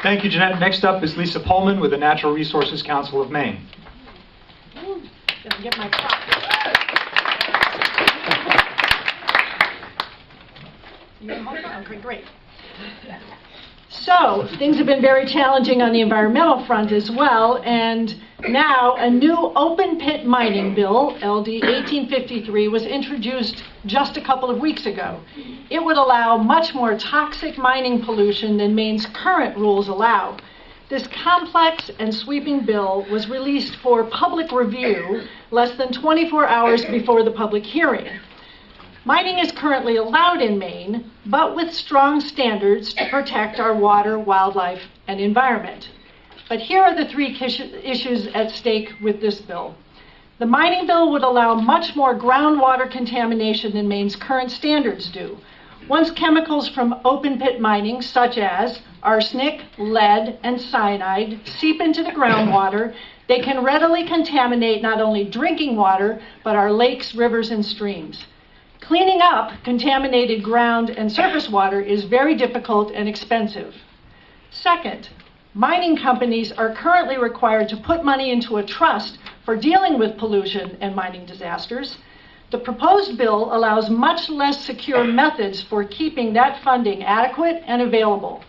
Thank you, Jeanette. Next up is Lisa Pohlmann with the Natural Resources Council of Maine. Gonna get my prop. You gonna hold it on? Okay, great. So, things have been very challenging on the environmental front as well, and now a new open pit mining bill, LD 1853, was introduced just a couple of weeks ago. It would allow much more toxic mining pollution than Maine's current rules allow. This complex and sweeping bill was released for public review less than 24 hours before the public hearing. Mining is currently allowed in Maine, but with strong standards to protect our water, wildlife, and environment. But here are the three issues at stake with this bill. The mining bill would allow much more groundwater contamination than Maine's current standards do. Once chemicals from open pit mining, such as arsenic, lead, and cyanide, seep into the groundwater, they can readily contaminate not only drinking water, but our lakes, rivers, and streams. Cleaning up contaminated ground and surface water is very difficult and expensive. Second, mining companies are currently required to put money into a trust for dealing with pollution and mining disasters. The proposed bill allows much less secure methods for keeping that funding adequate and available.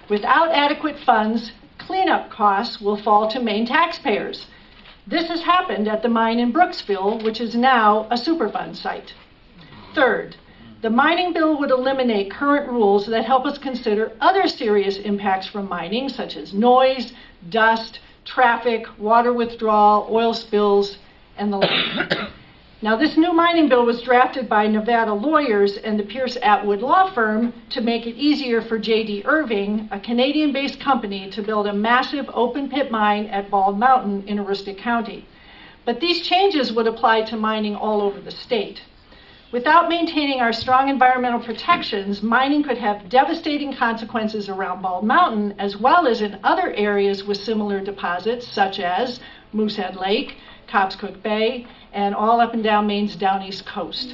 Without adequate funds, cleanup costs will fall to Maine taxpayers. This has happened at the mine in Brooksville, which is now a Superfund site. Third, the mining bill would eliminate current rules that help us consider other serious impacts from mining, such as noise, dust, traffic, water withdrawal, oil spills, and the like. Now, this new mining bill was drafted by Nevada lawyers and the Pierce Atwood law firm to make it easier for J.D. Irving, a Canadian-based company, to build a massive open-pit mine at Bald Mountain in Aroostook County. But these changes would apply to mining all over the state. Without maintaining our strong environmental protections, mining could have devastating consequences around Bald Mountain, as well as in other areas with similar deposits, such as Moosehead Lake, Cobscook Bay, and all up and down Maine's down east coast.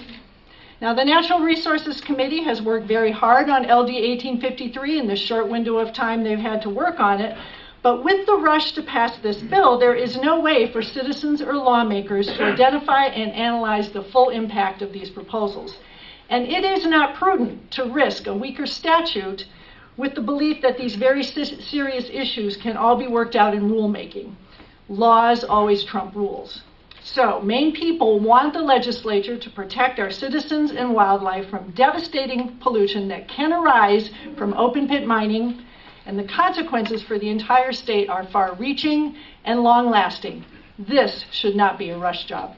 Now, the Natural Resources Committee has worked very hard on LD 1853 in the short window of time they've had to work on it, but with the rush to pass this bill, there is no way for citizens or lawmakers to identify and analyze the full impact of these proposals. And it is not prudent to risk a weaker statute with the belief that these very serious issues can all be worked out in rulemaking. Laws always trump rules. So, Maine people want the legislature to protect our citizens and wildlife from devastating pollution that can arise from open pit mining, and the consequences for the entire state are far-reaching and long-lasting. This should not be a rush job.